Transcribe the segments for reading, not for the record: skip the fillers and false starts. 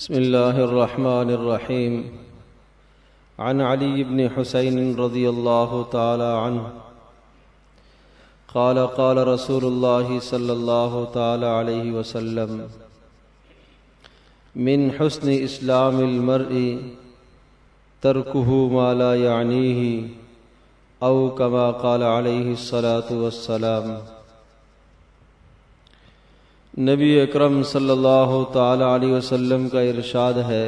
بسم الله الرحمن الرحيم. عن علي بن حسين رضي الله تعالى عنه قال قال رسول الله صلى الله تعالى عليه وسلم: من حسن إسلام المرء تركه ما لا يعنيه أو كما قال عليه الصلاة والسلام. نبی اکرم صلی اللہ تعالی علیہ وسلم کا ارشاد ہے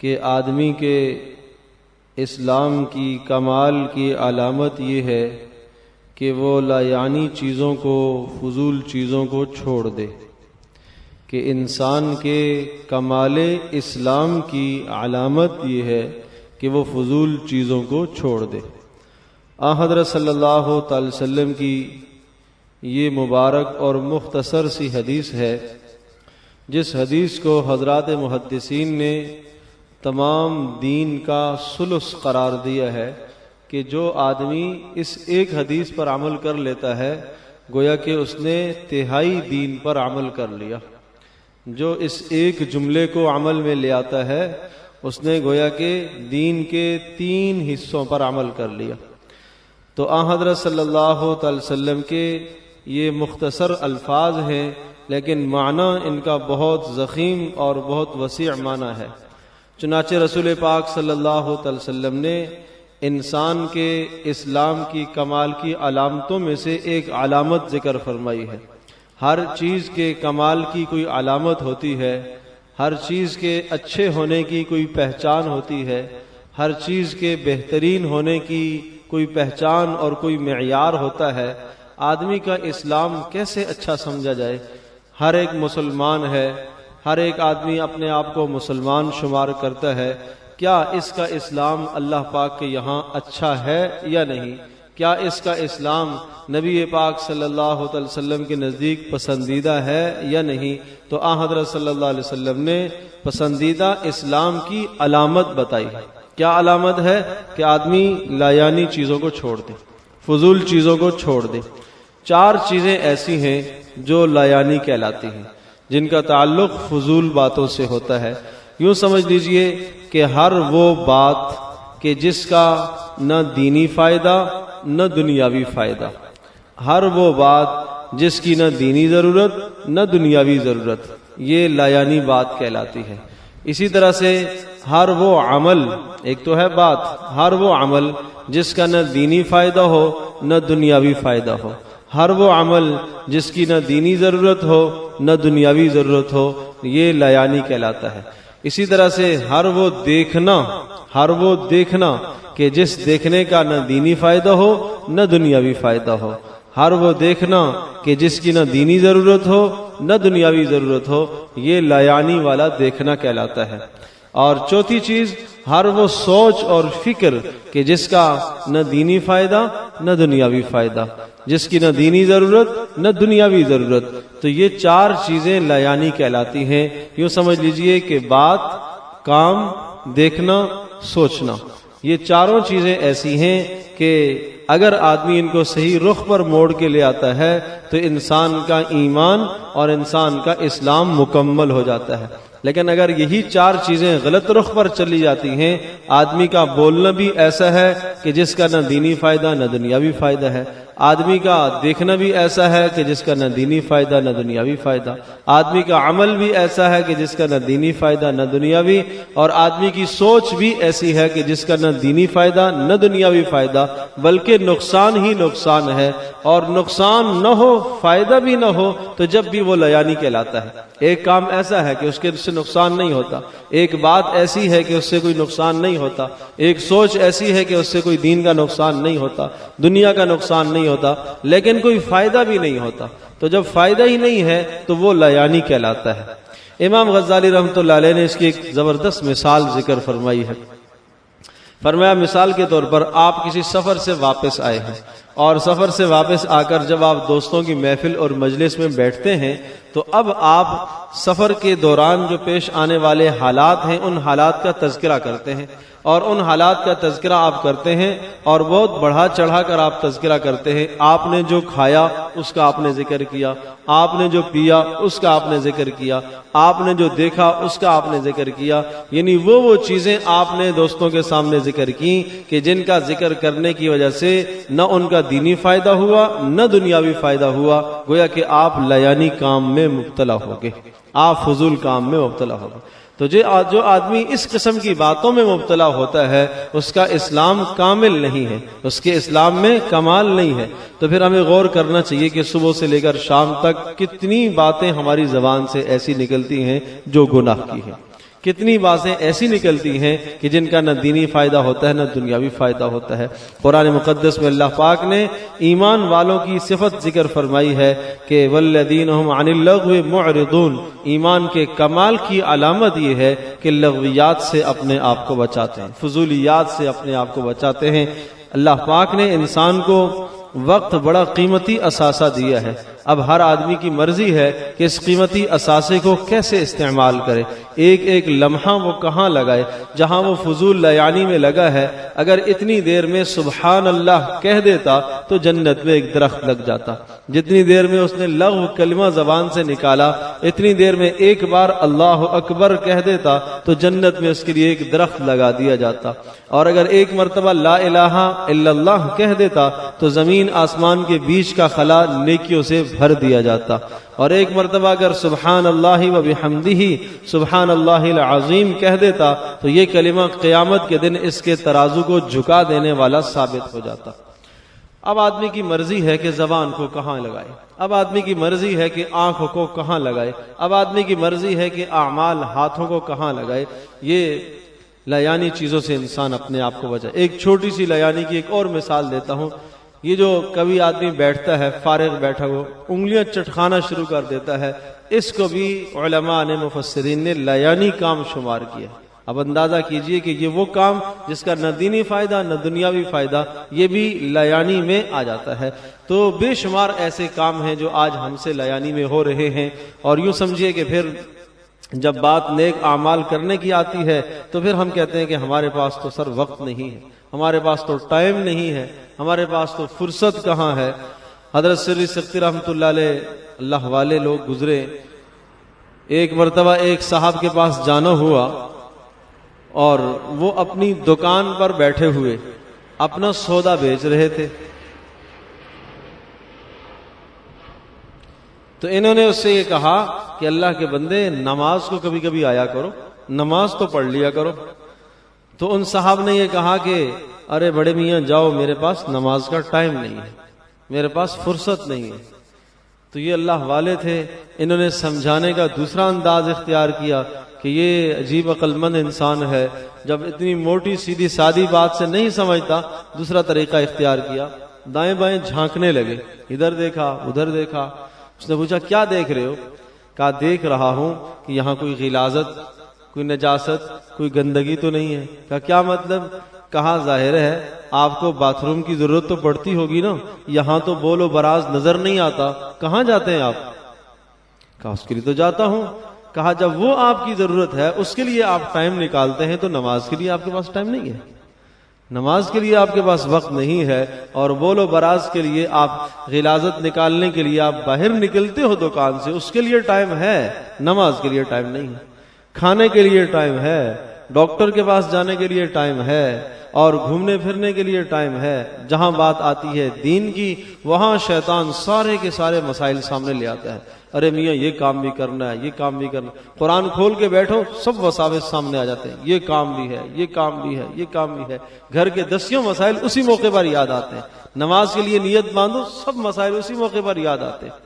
کہ آدمی کے اسلام کی کمال کی علامت یہ ہے کہ وہ لا یعنی چیزوں کو، فضول چیزوں کو چھوڑ دے. کہ انسان کے کمال اسلام کی علامت یہ ہے کہ وہ فضول چیزوں کو چھوڑ دے. حضرت صلی اللہ تعالی وسلم کی یہ مبارک اور مختصر سی حدیث ہے، جس حدیث کو حضرات محدثین نے تمام دین کا ثلث قرار دیا ہے کہ جو آدمی اس ایک حدیث پر عمل کر لیتا ہے گویا کہ اس نے تہائی دین پر عمل کر لیا. جو اس ایک جملے کو عمل میں لے آتا ہے اس نے گویا کہ دین کے 3 حصوں پر عمل کر لیا. تو حضرت صلی اللہ تعالی وسلم کے یہ مختصر الفاظ ہیں لیکن معنی ان کا بہت ضخیم اور بہت وسیع معنی ہے. چنانچہ رسول پاک صلی اللہ تعالی وسلم نے انسان کے اسلام کی کمال کی علامتوں میں سے ایک علامت ذکر فرمائی ہے. ہر چیز کے کمال کی کوئی علامت ہوتی ہے، ہر چیز کے اچھے ہونے کی کوئی پہچان ہوتی ہے، ہر چیز کے بہترین ہونے کی کوئی پہچان اور کوئی معیار ہوتا ہے. آدمی کا اسلام کیسے اچھا سمجھا جائے؟ ہر ایک مسلمان ہے، ہر ایک آدمی اپنے آپ کو مسلمان شمار کرتا ہے. کیا اس کا اسلام اللہ پاک کے یہاں اچھا ہے یا نہیں؟ کیا اس کا اسلام نبی پاک صلی اللہ علیہ وسلم کے نزدیک پسندیدہ ہے یا نہیں؟ تو حضرت صلی اللہ علیہ وسلم نے پسندیدہ اسلام کی علامت بتائی. کیا علامت ہے؟ کہ آدمی لا یعنی چیزوں کو چھوڑ دے، فضول چیزوں کو چھوڑ دے. 4 چیزیں ایسی ہیں جو لا یعنی کہلاتی ہیں، جن کا تعلق فضول باتوں سے ہوتا ہے. یوں سمجھ لیجئے کہ ہر وہ بات کہ جس کا نہ دینی فائدہ نہ دنیاوی فائدہ، ہر وہ بات جس کی نہ دینی ضرورت نہ دنیاوی ضرورت، یہ لا یعنی بات کہلاتی ہے. اسی طرح سے ہر وہ عمل، ایک تو ہے بات، ہر وہ عمل جس کا نہ دینی فائدہ ہو نہ دنیاوی فائدہ ہو، ہر وہ عمل جس کی نہ دینی ضرورت ہو نہ دنیاوی ضرورت ہو، یہ لا یعنی کہلاتا ہے. اسی طرح سے ہر وہ دیکھنا کہ جس دیکھنے کا نہ دینی فائدہ ہو نہ دنیاوی فائدہ ہو، ہر وہ دیکھنا کہ جس کی نہ دینی ضرورت ہو نہ دنیاوی ضرورت ہو، یہ لا یعنی والا دیکھنا کہلاتا ہے. اور چوتھی چیز، ہر وہ سوچ اور فکر کہ جس کا نہ دینی فائدہ نہ دنیاوی فائدہ، جس کی نہ دینی ضرورت نہ دنیاوی ضرورت. تو یہ 4 چیزیں لا یعنی کہلاتی ہیں. یوں سمجھ لیجئے کہ بات، کام، دیکھنا، سوچنا، یہ 4 چیزیں ایسی ہیں کہ اگر آدمی ان کو صحیح رخ پر موڑ کے لے آتا ہے تو انسان کا ایمان اور انسان کا اسلام مکمل ہو جاتا ہے. لیکن اگر یہی 4 چیزیں غلط رخ پر چلی جاتی ہیں، آدمی کا بولنا بھی ایسا ہے کہ جس کا نہ دینی فائدہ نہ دنیاوی فائدہ ہے، آدمی کا دیکھنا بھی ایسا ہے کہ جس کا نہ دینی فائدہ نہ دنیاوی فائدہ، آدمی کا عمل بھی ایسا ہے کہ جس کا نہ دینی فائدہ نہ دنیاوی، اور آدمی کی سوچ بھی ایسی ہے کہ جس کا نہ دینی فائدہ نہ دنیاوی فائدہ، بلکہ نقصان ہی نقصان ہے. اور نقصان نہ ہو، فائدہ بھی نہ ہو تو جب بھی وہ لا یعنی کہلاتا ہے. ایک کام ایسا ہے کہ اس کے سے نقصان نہیں ہوتا، ایک بات ایسی ہے کہ اس سے کوئی نقصان نہیں ہوتا، ایک سوچ ایسی ہے کہ اس سے کوئی دین کا نقصان نہیں ہوتا، دنیا کا نقصان نہیں ہوتا، لیکن کوئی فائدہ بھی نہیں ہوتا. تو جب فائدہ ہی نہیں ہے تو وہ لا یعنی کہلاتا ہے. امام غزالی رحمۃ اللہ علیہ نے اس کی ایک زبردست مثال ذکر فرمائی ہے. فرمایا مثال کے طور پر آپ کسی سفر سے واپس آئے ہیں اور سفر سے واپس آ کر جب آپ دوستوں کی محفل اور مجلس میں بیٹھتے ہیں تو اب آپ سفر کے دوران جو پیش آنے والے حالات ہیں ان حالات کا تذکرہ کرتے ہیں، اور ان حالات کا تذکرہ آپ کرتے ہیں اور بہت بڑھا چڑھا کر آپ تذکرہ کرتے ہیں۔ آپ نے جو کھایا اس کا آپ نے ذکر کیا، آپ نے جو پیا اس کا آپ نے ذکر کیا، آپ نے جو دیکھا اس کا آپ نے ذکر کیا، یعنی وہ چیزیں آپ نے دوستوں کے سامنے ذکر کی کہ جن کا ذکر کرنے کی وجہ سے نہ ان کا دینی فائدہ ہوا نہ دنیاوی فائدہ ہوا، گویا کہ آپ لیانی کام میں مبتلا ہو گئے، آپ فضول کام میں مبتلا ہو گئے۔ تو جو آدمی اس قسم کی باتوں میں مبتلا ہوتا ہے اس کا اسلام کامل نہیں ہے، اس کے اسلام میں کمال نہیں ہے۔ تو پھر ہمیں غور کرنا چاہیے کہ صبح سے لے کر شام تک کتنی باتیں ہماری زبان سے ایسی نکلتی ہیں جو گناہ کی ہیں، کتنی باتیں ایسی نکلتی ہیں کہ جن کا نہ دینی فائدہ ہوتا ہے نہ دنیاوی فائدہ ہوتا ہے۔ قرآن مقدس میں اللہ پاک نے ایمان والوں کی صفت ذکر فرمائی ہے کہ والذین هم عن اللغو معرضون، ایمان کے کمال کی علامت یہ ہے کہ لغویات سے اپنے آپ کو بچاتے ہیں، فضولیات سے اپنے آپ کو بچاتے ہیں۔ اللہ پاک نے انسان کو وقت بڑا قیمتی اثاثہ دیا ہے، اب ہر آدمی کی مرضی ہے کہ اس قیمتی اثاثے کو کیسے استعمال کرے، ایک ایک لمحہ وہ کہاں لگائے۔ جہاں وہ فضول لیانی میں لگا ہے، اگر اتنی دیر میں سبحان اللہ کہہ دیتا تو جنت میں ایک درخت لگ جاتا، جتنی دیر میں اس نے لغو کلمہ زبان سے نکالا اتنی دیر میں ایک بار اللہ اکبر کہہ دیتا تو جنت میں اس کے لیے ایک درخت لگا دیا جاتا، اور اگر ایک مرتبہ لا الہ الا اللہ کہہ دیتا تو زمین آسمان کے بیچ کا خلا نیکیوں سے بھر دیا جاتا، اور ایک مرتبہ اگر سبحان اللہ و بحمدہ سبحان اللہ العظیم کہہ دیتا تو یہ کلمہ قیامت کے دن اس کے ترازو کو جھکا دینے والا ثابت ہو جاتا۔ اب آدمی کی مرضی ہے کہ زبان کو کہاں لگائے، اب آدمی کی مرضی ہے کہ آنکھوں کو کہاں لگائے، اب آدمی کی مرضی ہے کہ اعمال ہاتھوں کو کہاں لگائے۔ یہ لیانی چیزوں سے انسان اپنے آپ کو بچائے۔ ایک چھوٹی سی لیانی کی ایک اور مثال دیتا ہوں۔ یہ جو کبھی آدمی بیٹھتا ہے فارغ بیٹھا ہو انگلیاں چٹکانا شروع کر دیتا ہے، اس کو بھی علماء نے مفسرین نے لیانی کام شمار کیا۔ اب اندازہ کیجئے کہ یہ وہ کام جس کا نہ دینی فائدہ نہ دنیاوی فائدہ، یہ بھی لیانی میں آ جاتا ہے۔ تو بے شمار ایسے کام ہیں جو آج ہم سے لیانی میں ہو رہے ہیں، اور یوں سمجھیے کہ پھر جب بات نیک اعمال کرنے کی آتی ہے تو پھر ہم کہتے ہیں کہ ہمارے پاس تو سر وقت نہیں ہے، ہمارے پاس تو ٹائم نہیں ہے، ہمارے پاس تو فرصت کہاں ہے۔ حضرت سری سکتی رحمۃ اللہ علیہ اللہ والے لوگ گزرے، ایک مرتبہ ایک صاحب کے پاس جانا ہوا اور وہ اپنی دکان پر بیٹھے ہوئے اپنا سودا بیچ رہے تھے، تو انہوں نے اس سے یہ کہا کہ اللہ کے بندے نماز کو کبھی کبھی آیا کرو، نماز تو پڑھ لیا کرو۔ تو ان صاحب نے یہ کہا کہ ارے بڑے میاں جاؤ، میرے پاس نماز کا ٹائم نہیں ہے، میرے پاس فرصت نہیں ہے۔ تو یہ اللہ والے تھے، انہوں نے سمجھانے کا دوسرا انداز اختیار کیا کہ یہ عجیب عقل مند انسان ہے، جب اتنی موٹی سیدھی سادی بات سے نہیں سمجھتا دوسرا طریقہ اختیار کیا، دائیں بائیں جھانکنے لگے، ادھر دیکھا ادھر دیکھا۔ اس نے پوچھا کیا دیکھ رہے ہو؟ کہا دیکھ رہا ہوں کہ یہاں کوئی غلاظت، کوئی نجاست، کوئی گندگی تو نہیں ہے۔ کہا کیا مطلب؟ کہا ظاہر ہے آپ کو باتھ روم کی ضرورت تو پڑتی ہوگی نا، یہاں تو بول و براز نظر نہیں آتا، کہاں جاتے ہیں آپ؟ کہا اس کے لیے تو جاتا ہوں۔ کہا جب وہ آپ کی ضرورت ہے اس کے لیے آپ ٹائم نکالتے ہیں تو نماز کے لیے آپ کے پاس ٹائم نہیں ہے، نماز کے لیے آپ کے پاس وقت نہیں ہے، اور بول و براز کے لیے آپ غلاظت نکالنے کے لیے آپ باہر نکلتے ہو دکان سے، اس کے لیے ٹائم ہے، نماز کے لیے ٹائم نہیں ہے۔ کھانے کے لیے ٹائم ہے، ڈاکٹر کے پاس جانے کے لیے ٹائم ہے، اور گھومنے پھرنے کے لیے ٹائم ہے۔ جہاں بات آتی ہے دین کی وہاں شیطان سارے کے سارے مسائل سامنے لے آتا ہے۔ ارے میاں یہ کام بھی کرنا ہے، یہ کام بھی کرنا ہے، قرآن کھول کے بیٹھو سب وساوس سامنے آ جاتے ہیں، یہ کام بھی ہے، یہ کام بھی ہے، یہ کام بھی ہے۔ گھر کے دسیوں مسائل اسی موقع پر یاد آتے ہیں، نماز کے لیے نیت باندھو سب مسائل اسی موقع پر یاد آتے ہیں۔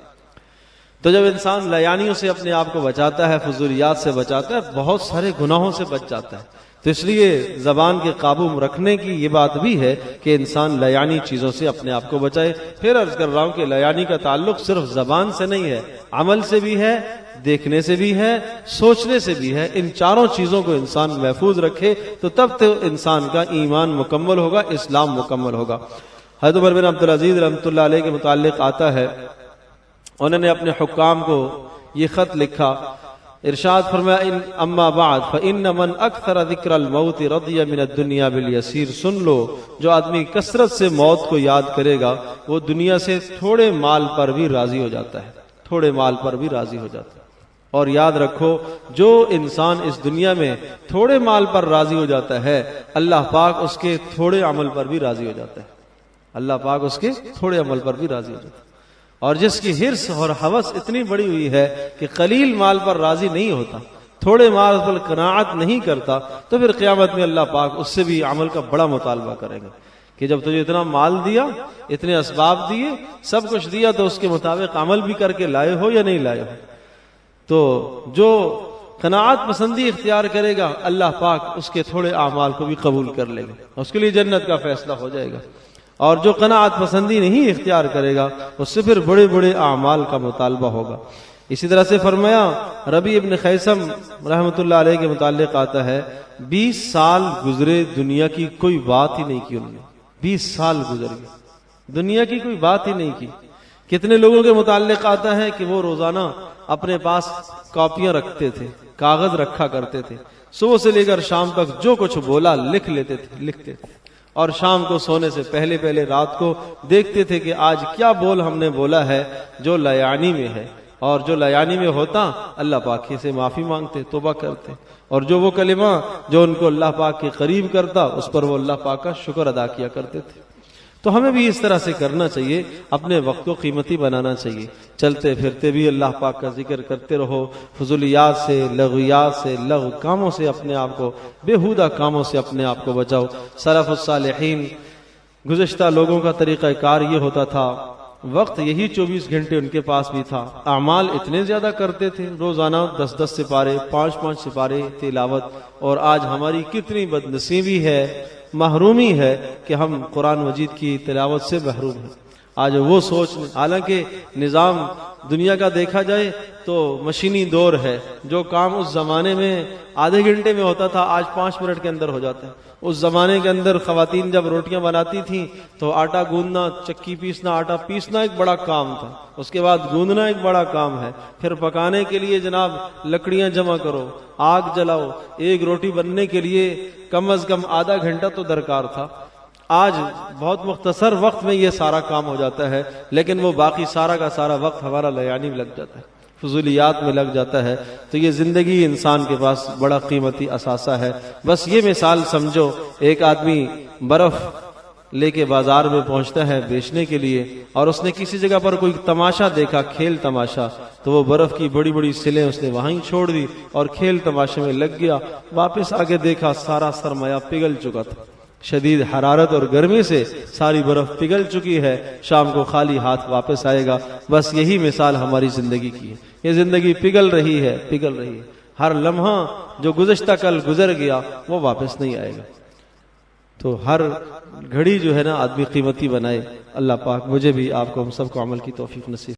تو جب انسان لیانیوں سے اپنے آپ کو بچاتا ہے، فضولیات سے بچاتا ہے، بہت سارے گناہوں سے بچ جاتا ہے۔ تو اس لیے زبان کے قابو رکھنے کی یہ بات بھی ہے کہ انسان لیانی چیزوں سے اپنے آپ کو بچائے۔ پھر عرض کر رہا ہوں کہ لیانی کا تعلق صرف زبان سے نہیں ہے، عمل سے بھی ہے، دیکھنے سے بھی ہے، سوچنے سے بھی ہے۔ ان چاروں چیزوں کو انسان محفوظ رکھے تو تب تو انسان کا ایمان مکمل ہوگا، اسلام مکمل ہوگا۔ حضرت عمر بن عبدالعزیز رحمۃ اللہ علیہ کے متعلق آتا ہے، انہوں نے اپنے حکام کو یہ خط لکھا، ارشاد فرمایا اما بعد فإن من اکثر ذکر الموت رضی من الدنیا بالیسیر، سن لو جو آدمی کثرت سے موت کو یاد کرے گا وہ دنیا سے تھوڑے مال پر بھی راضی ہو جاتا ہے، تھوڑے مال پر بھی راضی ہو جاتا ہے۔ اور یاد رکھو جو انسان اس دنیا میں تھوڑے مال پر راضی ہو جاتا ہے، اللہ پاک اس کے تھوڑے عمل پر بھی راضی ہو جاتا ہے، اللہ پاک اس کے تھوڑے عمل پر بھی راضی ہو جاتا ہے۔ اور جس کی حرص اور ہوس اتنی بڑی ہوئی ہے کہ قلیل مال پر راضی نہیں ہوتا، تھوڑے مال پر قناعت نہیں کرتا، تو پھر قیامت میں اللہ پاک اس سے بھی عمل کا بڑا مطالبہ کریں گے کہ جب تجھے اتنا مال دیا، اتنے اسباب دیے، سب کچھ دیا، تو اس کے مطابق عمل بھی کر کے لائے ہو یا نہیں لائے ہو؟ تو جو قناعت پسندی اختیار کرے گا، اللہ پاک اس کے تھوڑے اعمال کو بھی قبول کر لے گا، اس کے لیے جنت کا فیصلہ ہو جائے گا۔ اور جو قناعت پسندی نہیں اختیار کرے گا، اس سے پھر بڑے بڑے اعمال کا مطالبہ ہوگا۔ اسی طرح سے فرمایا، ربیع ابن خیثم رحمۃ اللہ علیہ کے متعلق آتا ہے، 20 سال گزرے دنیا کی کوئی بات ہی نہیں کی انہوں نے، 20 سال گزر گئے، دنیا کی کوئی بات ہی نہیں کی۔ کتنے لوگوں کے متعلق آتا ہے کہ وہ روزانہ اپنے پاس کاپیاں رکھتے تھے، کاغذ رکھا کرتے تھے، صبح سے لے کر شام تک جو کچھ بولا لکھتے تھے، اور شام کو سونے سے پہلے رات کو دیکھتے تھے کہ آج کیا بول ہم نے بولا ہے جو لا یعنی میں ہے، اور جو لا یعنی میں ہوتا اللہ پاک سے معافی مانگتے، توبہ کرتے، اور جو وہ کلمہ جو ان کو اللہ پاک کے قریب کرتا اس پر وہ اللہ پاک کا شکر ادا کیا کرتے تھے۔ تو ہمیں بھی اس طرح سے کرنا چاہیے، اپنے وقت کو قیمتی بنانا چاہیے، چلتے پھرتے بھی اللہ پاک کا ذکر کرتے رہو، فضولیات سے، لغویات سے، لغو کاموں سے اپنے آپ کو، بیہودہ کاموں سے اپنے آپ کو بچاؤ۔ سلف الصالحین، گزشتہ لوگوں کا طریقہ کار یہ ہوتا تھا، وقت یہی 24 گھنٹے ان کے پاس بھی تھا، اعمال اتنے زیادہ کرتے تھے، روزانہ 10 سپارے، 5 سپارے تلاوت، اور آج ہماری کتنی بدنصیبی ہے، محرومی ہے کہ ہم قرآن مجید کی تلاوت سے محروم ہیں۔ آج وہ سوچ، حالانکہ نظام دنیا کا دیکھا جائے تو مشینی دور ہے، جو کام اس زمانے میں آدھے گھنٹے میں ہوتا تھا آج 5 منٹ کے اندر ہو جاتا ہے۔ اس زمانے کے اندر خواتین جب روٹیاں بناتی تھیں تو آٹا گوندنا، چکی پیسنا، آٹا پیسنا ایک بڑا کام تھا، اس کے بعد گوندنا ایک بڑا کام ہے، پھر پکانے کے لیے جناب لکڑیاں جمع کرو، آگ جلاؤ، ایک روٹی بننے کے لیے کم از کم آدھا گھنٹہ تو درکار تھا۔ آج بہت مختصر وقت میں یہ سارا کام ہو جاتا ہے، لیکن وہ باقی سارا کا سارا وقت ہمارا لیانی میں لگ جاتا ہے، فضولیات میں لگ جاتا ہے۔ تو یہ زندگی انسان کے پاس بڑا قیمتی اثاثہ ہے۔ بس یہ مثال سمجھو، ایک آدمی برف لے کے بازار میں پہنچتا ہے بیچنے کے لیے، اور اس نے کسی جگہ پر کوئی تماشا دیکھا، کھیل تماشا، تو وہ برف کی بڑی بڑی سلیں اس نے وہیں چھوڑ دی اور کھیل تماشے میں لگ گیا۔ واپس آگے دیکھا سارا سرمایہ پگھل چکا تھا، شدید حرارت اور گرمی سے ساری برف پگھل چکی ہے، شام کو خالی ہاتھ واپس آئے گا۔ بس یہی مثال ہماری زندگی کی ہے، یہ زندگی پگھل رہی ہے، پگھل رہی ہے، ہر لمحہ جو گزشتہ کل گزر گیا وہ واپس نہیں آئے گا۔ تو ہر گھڑی جو ہے نا آدمی قیمتی بنائے۔ اللہ پاک مجھے بھی، آپ کو، ہم سب کو عمل کی توفیق نصیب